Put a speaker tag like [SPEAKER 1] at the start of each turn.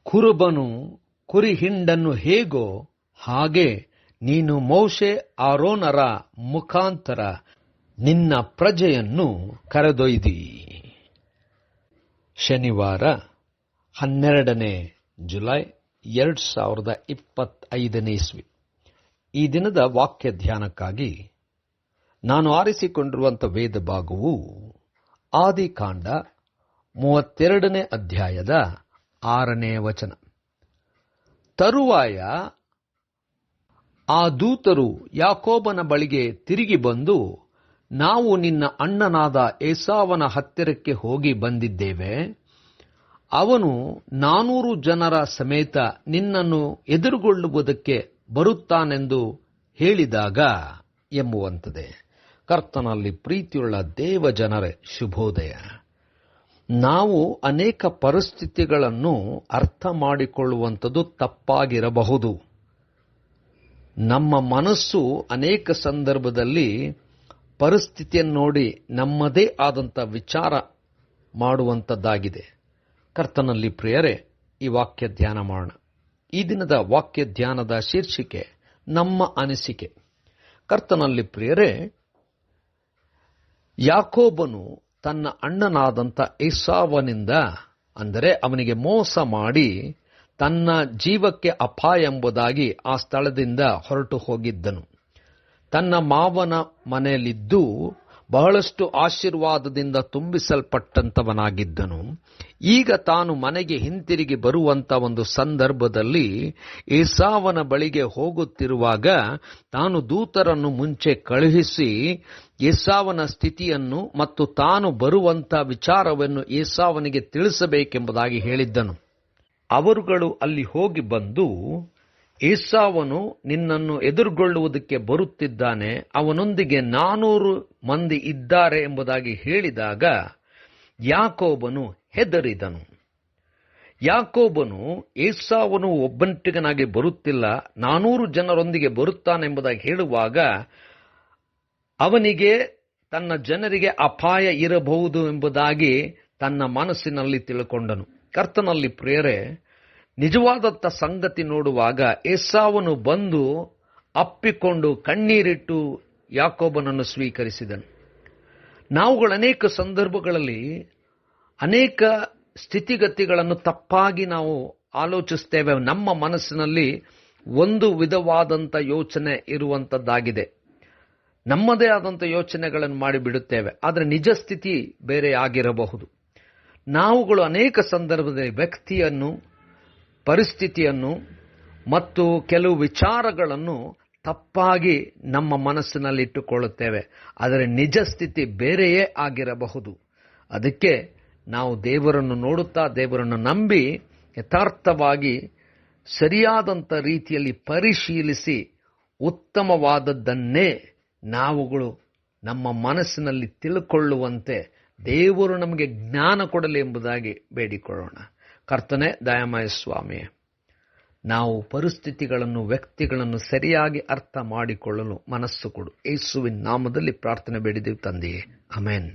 [SPEAKER 1] ಕುರುಬನು ಕುರಿಹಿಂಡನ್ನು ಹೇಗೋ ಹಾಗೆ ನೀನು ಮೋಶೆ ಆರೋನರ ಮುಖಾಂತರ ನಿನ್ನ ಪ್ರಜೆಯನ್ನು ಕರೆದೊಯ್ದಿ. ಶನಿವಾರ 12 ಜುಲೈ 2025 ಇಸ್ವಿ. ಈ ದಿನದ ವಾಕ್ಯ ಧ್ಯಾನಕ್ಕಾಗಿ ನಾನು ಆರಿಸಿಕೊಂಡಿರುವಂಥ ವೇದ ಭಾಗವು ಆದಿಕಾಂಡ 32 ಅಧ್ಯಾಯದ 6 ವಚನ. ತರುವಾಯ ಆ ದೂತರು ಯಾಕೋಬನ ಬಳಿಗೆ ತಿರುಗಿ ಬಂದು, ನಾವು ನಿನ್ನ ಅಣ್ಣನಾದ ಏಸಾವನ ಹತ್ತಿರಕ್ಕೆ ಹೋಗಿ ಬಂದಿದ್ದೇವೆ. ಅವನು 400 ಜನರ ಸಮೇತ ನಿನ್ನನ್ನು ಎದುರುಗೊಳ್ಳುವುದಕ್ಕೆ ಬರುತ್ತಾನೆಂದು ಹೇಳಿದಾಗ ಎಂಬುವಂಥದ್ದೇ. ಕರ್ತನಲ್ಲಿ ಪ್ರೀತಿಯುಳ್ಳ ದೇವ ಜನರೇ, ಶುಭೋದಯ. ನಾವು ಅನೇಕ ಪರಿಸ್ಥಿತಿಗಳನ್ನು ಅರ್ಥ ಮಾಡಿಕೊಳ್ಳುವಂಥದ್ದು ತಪ್ಪಾಗಿರಬಹುದು. ನಮ್ಮ ಮನಸ್ಸು ಅನೇಕ ಸಂದರ್ಭದಲ್ಲಿ ಪರಿಸ್ಥಿತಿಯನ್ನು ನೋಡಿ ನಮ್ಮದೇ ಆದಂಥ ವಿಚಾರ ಮಾಡುವಂಥದ್ದಾಗಿದೆ. ಕರ್ತನಲ್ಲಿ ಪ್ರಿಯರೇ, ಈ ವಾಕ್ಯ ಧ್ಯಾನ ಮಾಡೋಣ. ಈ ದಿನದ ವಾಕ್ಯ ಧ್ಯಾನದ ಶೀರ್ಷಿಕೆ ನಮ್ಮ ಅನಿಸಿಕೆ. ಕರ್ತನಲ್ಲಿ ಪ್ರಿಯರೇ, ಯಾಕೋಬನು ತನ್ನ ಅಣ್ಣನಾದಂಥ ಏಸಾವನಿಂದ, ಅಂದರೆ ಅವನಿಗೆ ಮೋಸ ಮಾಡಿ ತನ್ನ ಜೀವಕ್ಕೆ ಅಪಾಯ ಎಂಬುದಾಗಿ ಆ ಸ್ಥಳದಿಂದ ಹೊರಟು ಹೋಗಿದ್ದನು. ತನ್ನ ಮಾವನ ಮನೆಯಲ್ಲಿದ್ದು ಬಹಳಷ್ಟು ಆಶೀರ್ವಾದದಿಂದ ತುಂಬಿಸಲ್ಪಟ್ಟಂತವನಾಗಿದ್ದನು. ಈಗ ತಾನು ಮನೆಗೆ ಹಿಂತಿರುಗಿ ಬರುವಂತ ಒಂದು ಸಂದರ್ಭದಲ್ಲಿ ಏಸಾವನ ಬಳಿಗೆ ಹೋಗುತ್ತಿರುವಾಗ ತಾನು ದೂತರನ್ನು ಮುಂಚೆ ಕಳುಹಿಸಿ ಏಸಾವನ ಸ್ಥಿತಿಯನ್ನು ಮತ್ತು ತಾನು ಬರುವಂತ ವಿಚಾರವನ್ನು ಏಸಾವನಿಗೆ ತಿಳಿಸಬೇಕೆಂಬುದಾಗಿ ಹೇಳಿದ್ದನು. ಅವರುಗಳು ಅಲ್ಲಿ ಹೋಗಿ ಬಂದು, ಏಸಾವನು ನಿನ್ನನ್ನು ಎದುರುಗೊಳ್ಳುವುದಕ್ಕೆ ಬರುತ್ತಿದ್ದಾನೆ, ಅವನೊಂದಿಗೆ 400 ಮಂದಿ ಇದ್ದಾರೆ ಎಂಬುದಾಗಿ ಹೇಳಿದಾಗ ಯಾಕೋಬನು ಹೆದರಿದನು. ಯಾಕೋಬನು ಏಸಾವನು ಒಬ್ಬಂಟಿಗನಾಗಿ ಬರುತ್ತಿಲ್ಲ, 400 ಜನರೊಂದಿಗೆ ಬರುತ್ತಾನೆಂಬುದಾಗಿ ಹೇಳುವಾಗ ಅವನಿಗೆ ತನ್ನ ಜನರಿಗೆ ಅಪಾಯ ಇರಬಹುದು ಎಂಬುದಾಗಿ ತನ್ನ ಮನಸ್ಸಿನಲ್ಲಿ ತಿಳ್ಕೊಂಡನು. ಕರ್ತನಲ್ಲಿ ಪ್ರಿಯರೇ, ನಿಜವಾದಂಥ ಸಂಗತಿ ನೋಡುವಾಗ ಏಸಾವನು ಬಂದು ಅಪ್ಪಿಕೊಂಡು ಕಣ್ಣೀರಿಟ್ಟು ಯಾಕೋಬನನ್ನು ಸ್ವೀಕರಿಸಿದನು. ನಾವುಗಳು ಅನೇಕ ಸಂದರ್ಭಗಳಲ್ಲಿ ಅನೇಕ ಸ್ಥಿತಿಗತಿಗಳನ್ನು ತಪ್ಪಾಗಿ ನಾವು ಆಲೋಚಿಸ್ತೇವೆ. ನಮ್ಮ ಮನಸ್ಸಿನಲ್ಲಿ ಒಂದು ವಿಧವಾದಂಥ ಯೋಚನೆ ಇರುವಂಥದ್ದಾಗಿದೆ. ನಮ್ಮದೇ ಆದಂಥ ಯೋಚನೆಗಳನ್ನು ಮಾಡಿಬಿಡುತ್ತೇವೆ, ಆದರೆ ನಿಜ ಸ್ಥಿತಿ ಬೇರೆ ಆಗಿರಬಹುದು. ನಾವುಗಳು ಅನೇಕ ಸಂದರ್ಭದಲ್ಲಿ ವ್ಯಕ್ತಿಯನ್ನು, ಪರಿಸ್ಥಿತಿಯನ್ನು ಮತ್ತು ಕೆಲವು ವಿಚಾರಗಳನ್ನು ತಪ್ಪಾಗಿ ನಮ್ಮ ಮನಸ್ಸಿನಲ್ಲಿ ಇಟ್ಟುಕೊಳ್ಳುತ್ತೇವೆ, ಆದರೆ ನಿಜ ಸ್ಥಿತಿ ಬೇರೆಯೇ ಆಗಿರಬಹುದು. ಅದಕ್ಕೆ ನಾವು ದೇವರನ್ನು ನೋಡುತ್ತಾ, ದೇವರನ್ನು ನಂಬಿ ಯಥಾರ್ಥವಾಗಿ ಸರಿಯಾದಂಥ ರೀತಿಯಲ್ಲಿ ಪರಿಶೀಲಿಸಿ ಉತ್ತಮವಾದದ್ದನ್ನೇ ನಾವುಗಳು ನಮ್ಮ ಮನಸ್ಸಿನಲ್ಲಿ ತಿಳ್ಕೊಳ್ಳುವಂತೆ ದೇವರು ನಮಗೆ ಜ್ಞಾನ ಕೊಡಲಿ ಎಂಬುದಾಗಿ ಬೇಡಿಕೊಳ್ಳೋಣ. ಕರ್ತನೆ, ದಯಾಮಯ ಸ್ವಾಮಿ, ನಾವು ಪರಿಸ್ಥಿತಿಗಳನ್ನು, ವ್ಯಕ್ತಿಗಳನ್ನು ಸರಿಯಾಗಿ ಅರ್ಥ ಮಾಡಿಕೊಳ್ಳಲು ಮನಸ್ಸು ಕೊಡು. ಯೇಸುವಿನ ನಾಮದಲ್ಲಿ ಪ್ರಾರ್ಥನೆ ಬೇಡಿದೆವು ತಂದೆಯೇ, ಆಮೆನ್.